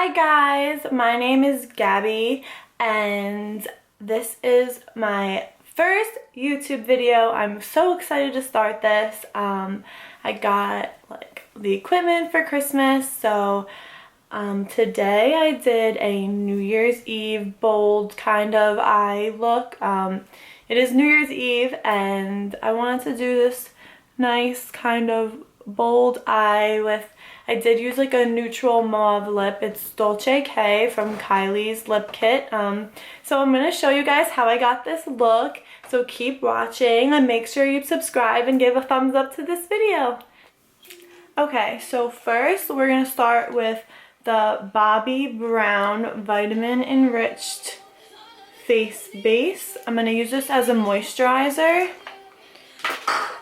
Hi guys, my name is Gabby and this is my first YouTube video. I'm so excited to start this. I got like the equipment for Christmas, so today I did a New Year's Eve bold kind of eye look. It is New Year's Eve and I wanted to do this nice kind of bold eye with, I did use like a neutral mauve lip. It's Dolce K from Kylie's lip kit. So I'm going to show you guys how I got this look. So keep watching and make sure you subscribe and give a thumbs up to this video. Okay, so first we're going to start with the Bobbi Brown Vitamin Enriched Face Base. I'm going to use this as a moisturizer.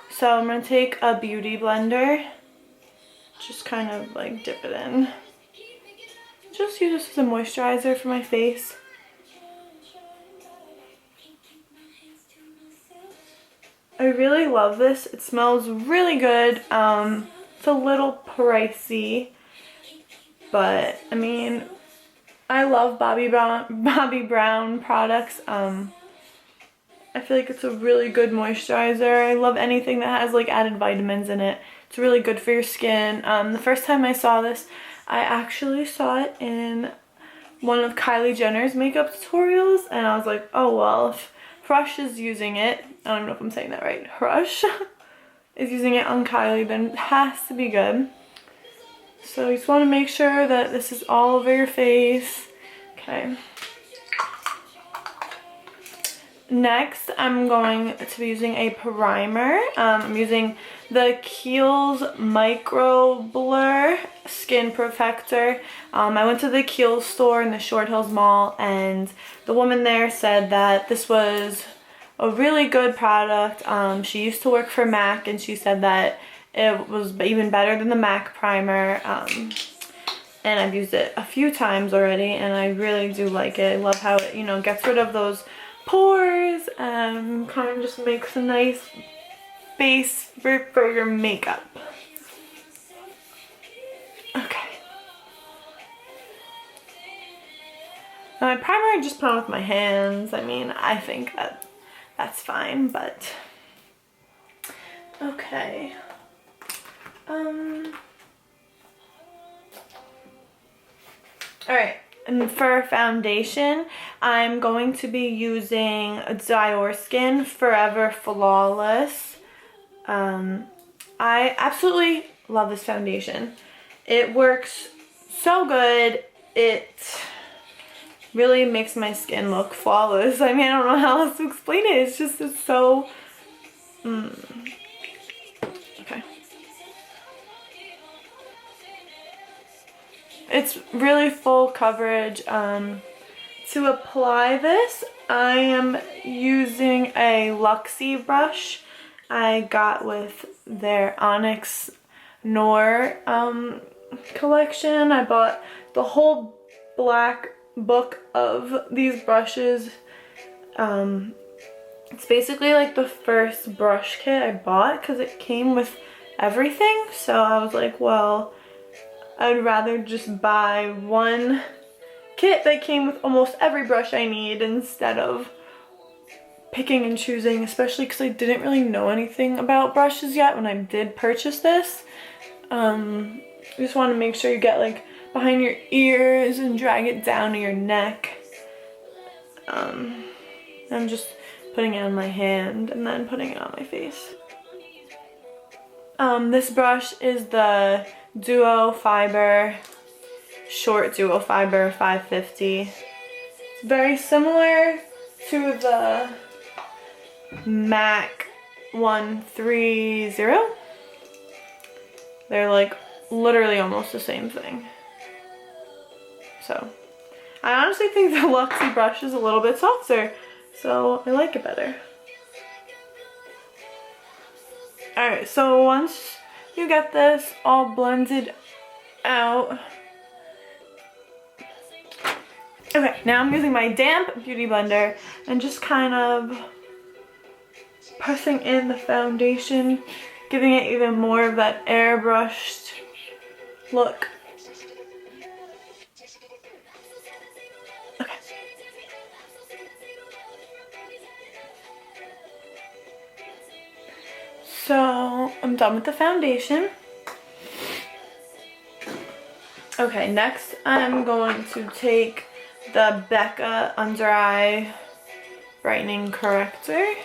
So I'm going to take a beauty blender, just kind of like dip it in. Just use this as a moisturizer for my face. I really love this. It smells really good. It's a little pricey, but I mean, I love Bobbi Brown products. I feel like it's a really good moisturizer. I love anything that has like added vitamins in it. It's really good for your skin. The first time I saw this, I actually saw it in one of Kylie Jenner's makeup tutorials, and I was like, oh well, if Rush is using it, I don't know if I'm saying that right, Rush is using it on Kylie, then it has to be good. So you just want to make sure that this is all over your face. Okay. Next, I'm going to be using a primer. I'm using the Kiehl's Micro Blur Skin Perfector. I went to the Kiehl's store in the Short Hills Mall, and the woman there said that this was a really good product. She used to work for MAC, and she said that it was even better than the MAC primer. And I've used it a few times already, and I really do like it. I love how it, gets rid of those pores and kind of just makes a nice base for your makeup. Okay. Now my primer I just put on with my hands. I mean, I think that's fine, but okay. Alright. And for foundation, I'm going to be using Dior Skin Forever Flawless. I absolutely love this foundation. It works so good. It really makes my skin look flawless. I mean, I don't know how else to explain it. It's so... Okay. It's really full coverage. To apply this, I am using a Luxie brush I got with their Onyx Noir collection. I bought the whole black book of these brushes. It's basically like the first brush kit I bought because it came with everything. So I was like, well, I'd rather just buy one kit that came with almost every brush I need instead of picking and choosing, especially because I didn't really know anything about brushes yet when I did purchase this. You just want to make sure you get like behind your ears and drag it down to your neck. I'm just putting it on my hand and then putting it on my face. This brush is the Duo Fiber, Short Duo Fiber 550. It's very similar to the MAC 130. They're like literally almost the same thing. So I honestly think the Luxie brush is a little bit softer, so I like it better. Alright, so once you get this all blended out. Okay, now I'm using my damp beauty blender and just kind of pressing in the foundation, giving it even more of that airbrushed look. I'm done with the foundation. Okay, next I'm going to take the Becca Under Eye Brightening Corrector. I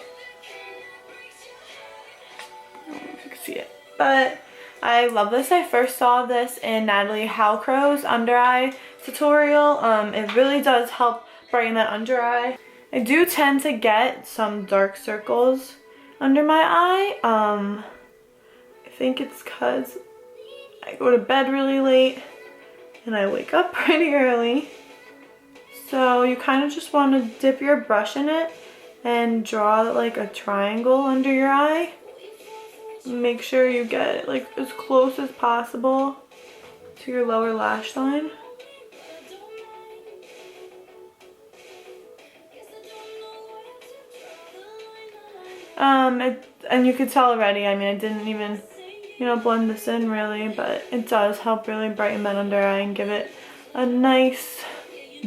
don't know if you can see it, but I love this. I first saw this in Natalie Halcrow's under eye tutorial. It really does help brighten that under eye. I do tend to get some dark circles under my eye. I think it's because I go to bed really late and I wake up pretty early. So you kind of just want to dip your brush in it and draw like a triangle under your eye. Make sure you get it like as close as possible to your lower lash line. And you could tell already, I mean, I didn't even, blend this in really, but it does help really brighten that under eye and give it a nice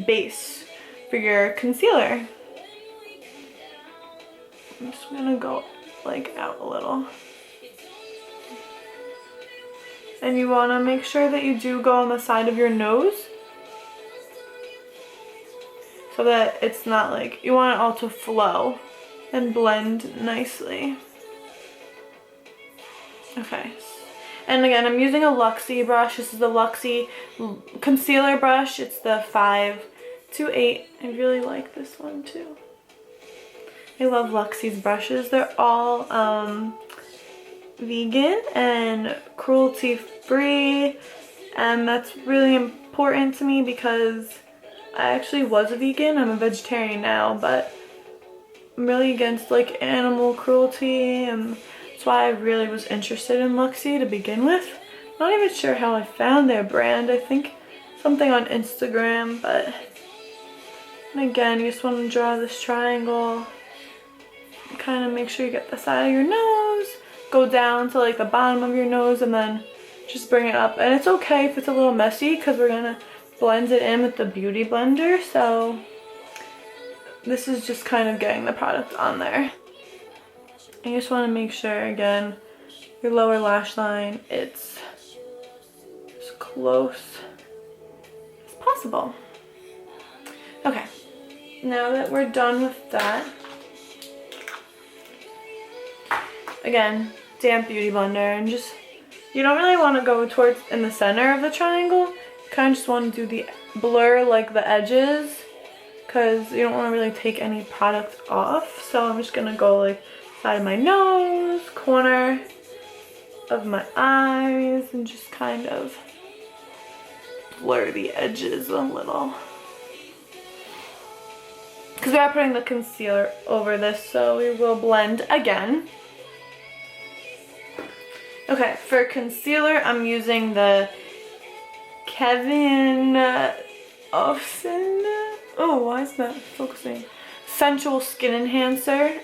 base for your concealer. I'm just gonna go like out a little. And you want to make sure that you do go on the side of your nose so that it's not like, you want it all to flow and blend nicely. Okay. And again, I'm using a Luxie brush. This is the Luxie concealer brush. It's the 528. I really like this one too. I love Luxie's brushes. They're all vegan and cruelty free, and that's really important to me because I actually was a vegan. I'm a vegetarian now, but I'm really against like animal cruelty, and that's why I really was interested in Luxie to begin with. I'm not even sure how I found their brand. I think something on Instagram, but and again, you just want to draw this triangle, kind of make sure you get the side of your nose, go down to like the bottom of your nose, and then just bring it up. And it's okay if it's a little messy because we're gonna blend it in with the Beauty Blender, so this is just kind of getting the product on there. And you just want to make sure, again, your lower lash line, it's as close as possible. Okay, now that we're done with that, again, damp Beauty Blender, and just, you don't really want to go towards in the center of the triangle. You kind of just want to do the blur, like the edges, because you don't want to really take any product off. So I'm just going to go like side of my nose, corner of my eyes, and just kind of blur the edges a little. Because we are putting the concealer over this, so we will blend again. Okay, for concealer, I'm using the Kevin Ofsen. Oh, why is that focusing? Sensual Skin Enhancer.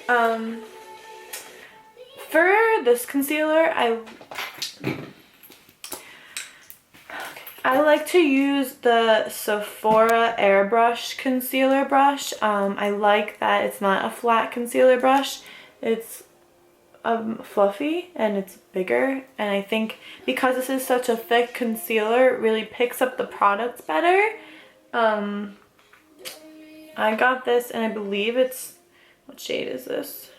For this concealer, I like to use the Sephora Airbrush concealer brush. I like that it's not a flat concealer brush. It's fluffy and it's bigger, and I think because this is such a thick concealer, it really picks up the product better. I got this, and I believe it's, what shade is this?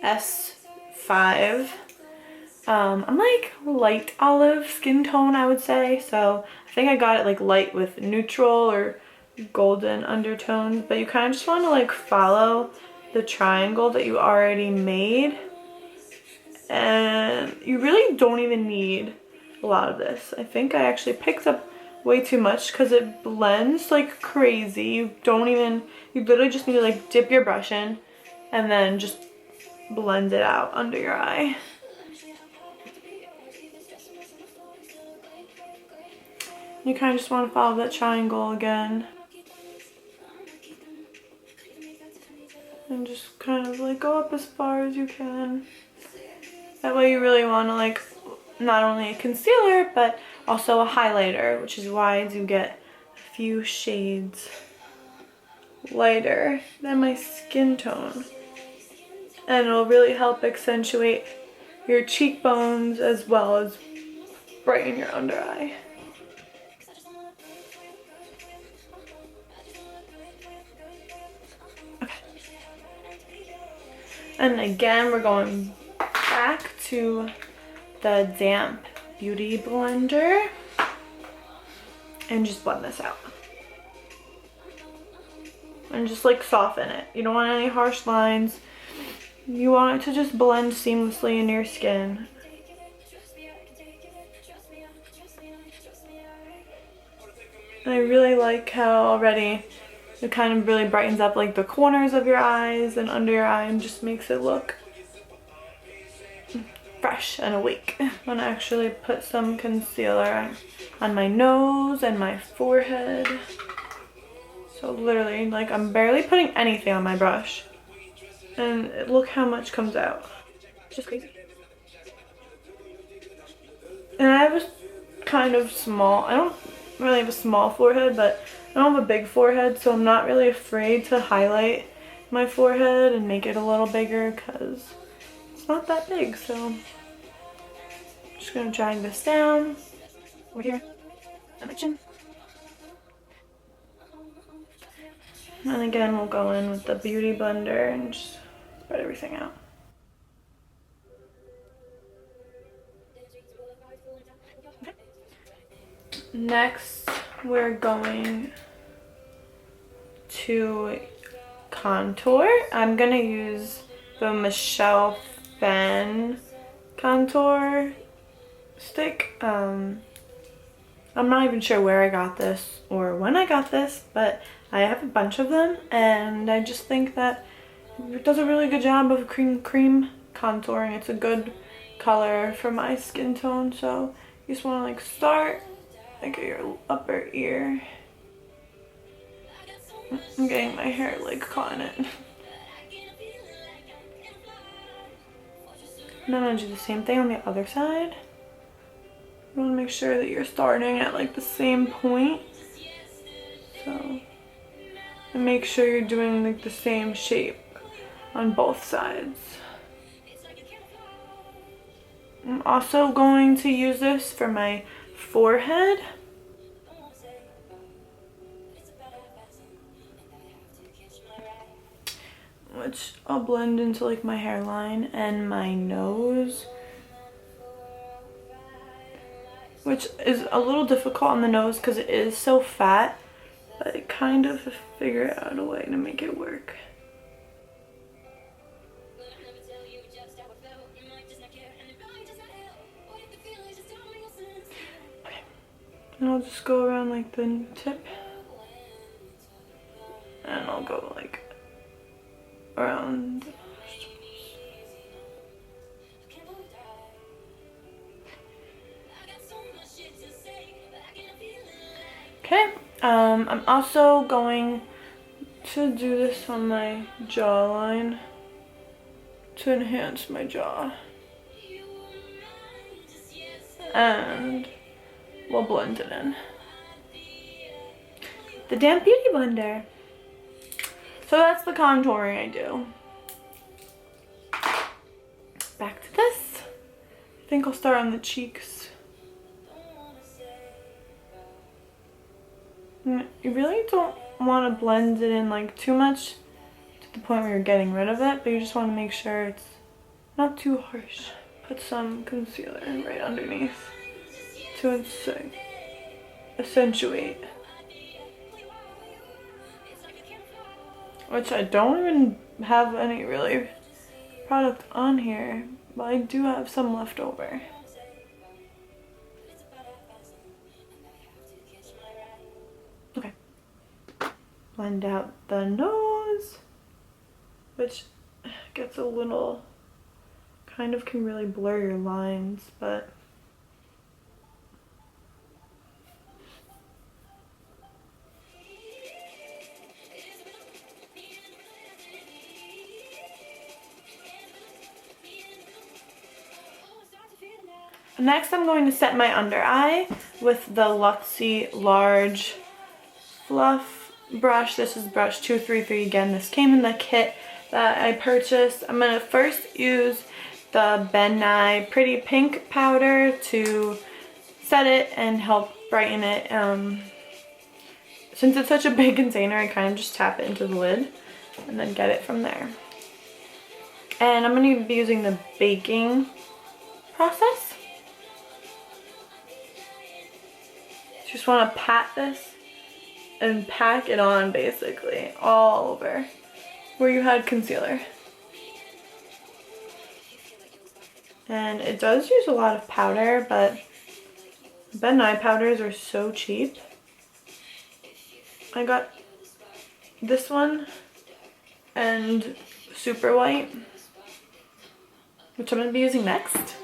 S5. I'm like light olive skin tone, I would say, so I think I got it like light with neutral or golden undertones, but you kind of just want to like follow the triangle that you already made, and you really don't even need a lot of this. I think I actually picked up way too much because it blends like crazy. You literally just need to like dip your brush in and then just blend it out under your eye. You kind of just want to follow that triangle again. And just kind of like go up as far as you can. That way you really want to like not only a concealer but also a highlighter, which is why I do get a few shades lighter than my skin tone. And it'll really help accentuate your cheekbones as well as brighten your under eye. Okay. And again, we're going back to the damp beauty blender and just blend this out. And just like soften it. You don't want any harsh lines. You want it to just blend seamlessly into your skin. And I really like how already it kind of really brightens up like the corners of your eyes and under your eye and just makes it look fresh and awake. I'm gonna actually put some concealer on my nose and my forehead. So literally, like, I'm barely putting anything on my brush. And look how much comes out. It's just crazy. And I have a kind of small, I don't really have a small forehead, but I don't have a big forehead, so I'm not really afraid to highlight my forehead and make it a little bigger because it's not that big. So I'm just gonna drag this down over here on my chin. And again, we'll go in with the beauty blender and just spread everything out. Okay. Next, we're going to contour. I'm gonna use the Michelle Phan contour stick. I'm not even sure where I got this or when I got this, but I have a bunch of them, and I just think that it does a really good job of cream contouring. It's a good color for my skin tone, so you just want to like start like at your upper ear. I'm getting my hair like caught in it. And then I'm gonna do the same thing on the other side. You want to make sure that you're starting at like the same point. So, and make sure you're doing like the same shape on both sides. I'm also going to use this for my forehead. Which I'll blend into like my hairline and my nose. Which is a little difficult on the nose because it is so fat, but I kind of figure out a way to make it work. Okay. And I'll just go around like the tip. And I'll go like around. Okay, I'm also going to do this on my jawline to enhance my jaw. And we'll blend it in. The damp beauty blender. So that's the contouring I do. Back to this. I think I'll start on the cheeks. You really don't want to blend it in like too much to the point where you're getting rid of it, but you just want to make sure it's not too harsh. Put some concealer right underneath to accentuate. Which I don't even have any really product on here, but I do have some left over. Okay. Blend out the nose, which gets a little, kind of can really blur your lines, but next I'm going to set my under eye with the Luxie Large Fluff brush. This is brush 233. Again, this came in the kit that I purchased. I'm going to first use the Ben Nye Pretty Pink powder to set it and help brighten it. Since it's such a big container, I kind of just tap it into the lid and then get it from there. And I'm going to be using the baking process. Just want to pat this and pack it on basically all over where you had concealer. And it does use a lot of powder, but Ben Nye powders are so cheap. I got this one and Super White, which I'm going to be using next.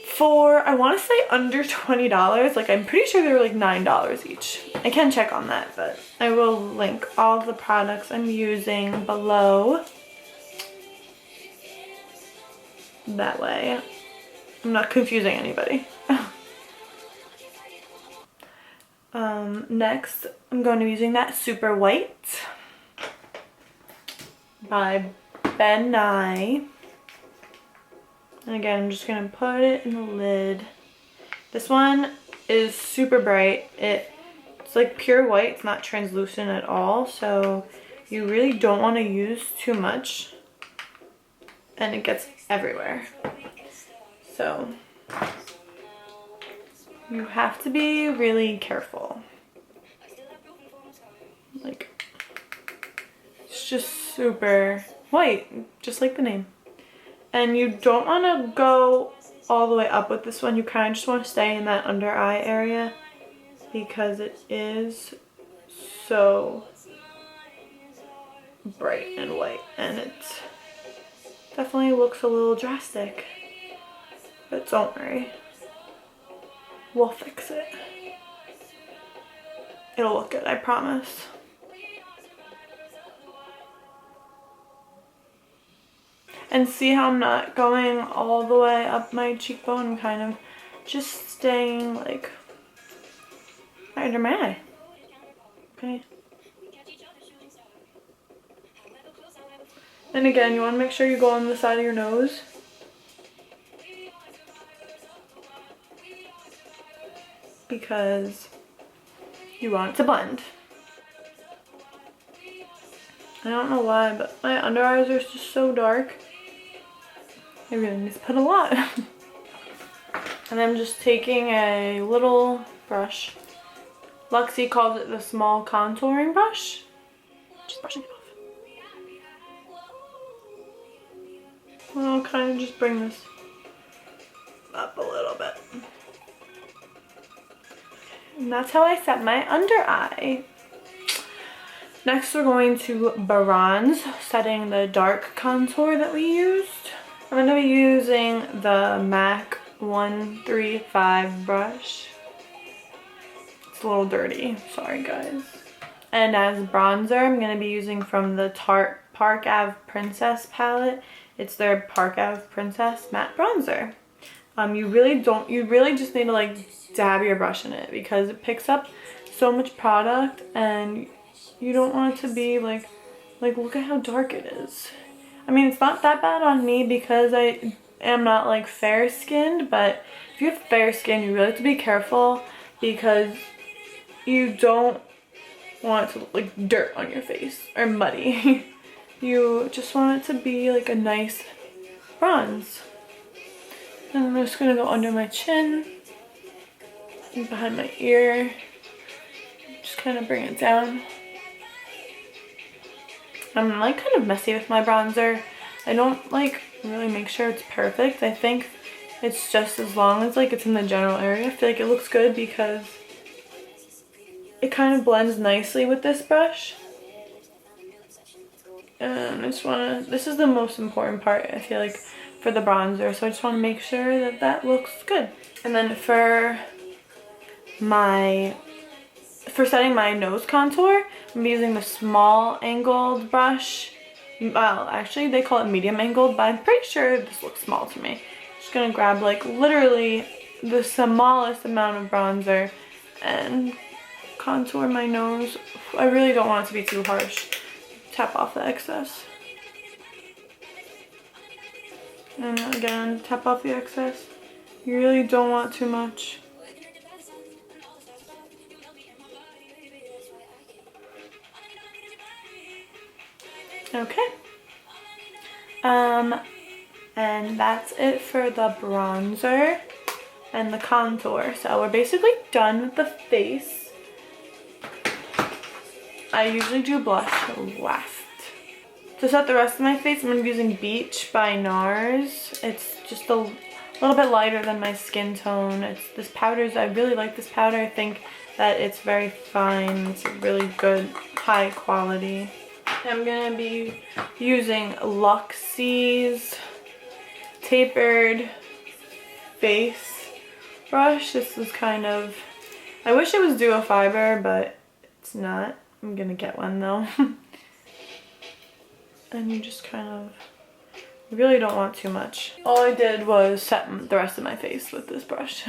For, I want to say under $20, like I'm pretty sure they were like $9 each. I can check on that, but I will link all the products I'm using below. That way I'm not confusing anybody. Next, I'm going to be using that Super White by Ben Nye. And again, I'm just going to put it in the lid. This one is super bright. It's like pure white. It's not translucent at all. So you really don't want to use too much. And it gets everywhere. So you have to be really careful. Like, it's just super white, just like the name. And you don't want to go all the way up with this one. You kind of just want to stay in that under eye area because it is so bright and white, and it definitely looks a little drastic. But don't worry, we'll fix it. It'll look good, I promise. And see how I'm not going all the way up my cheekbone? I'm kind of just staying like right under my eye. Okay. And again, you want to make sure you go on the side of your nose. Because you want it to blend. I don't know why, but my under eyes are just so dark. I really need to put a lot. And I'm just taking a little brush. Luxie calls it the small contouring brush. Just brushing it off. And I'll kind of just bring this up a little bit. And that's how I set my under eye. Next we're going to bronze, setting the dark contour that we used. I'm going to be using the MAC 135 brush. It's a little dirty, sorry guys. And as bronzer, I'm going to be using from the Tarte Park Ave Princess palette. It's their Park Ave Princess matte bronzer. You really just need to like dab your brush in it because it picks up so much product, and you don't want it to be like look at how dark it is. I mean, it's not that bad on me because I am not like fair skinned, but if you have fair skin, you really have to be careful because you don't want it to look like dirt on your face or muddy. You just want it to be like a nice bronze. And I'm just gonna go under my chin and behind my ear. Just kind of bring it down. I'm like kind of messy with my bronzer. I don't like really make sure it's perfect. I think it's just as long as like it's in the general area. I feel like it looks good because it kind of blends nicely with this brush. And I just want to, this is the most important part I feel like for the bronzer, so I just want to make sure that that looks good. And then for setting my nose contour, I'm using the small angled brush. Well, actually they call it medium angled, but I'm pretty sure this looks small to me. Just gonna grab like literally the smallest amount of bronzer and contour my nose. I really don't want it to be too harsh. Tap off the excess. And again, tap off the excess. You really don't want too much. Okay. And that's it for the bronzer and the contour. So we're basically done with the face. I usually do blush last. To set the rest of my face, I'm going to be using Beach by NARS. It's just a little bit lighter than my skin tone. This powder, I really like this powder. I think that it's very fine. It's really good, high quality. I'm going to be using Luxie's tapered face brush. This is kind of, I wish it was duo fiber, but it's not. I'm going to get one though. And you just kind of, you really don't want too much. All I did was set the rest of my face with this brush.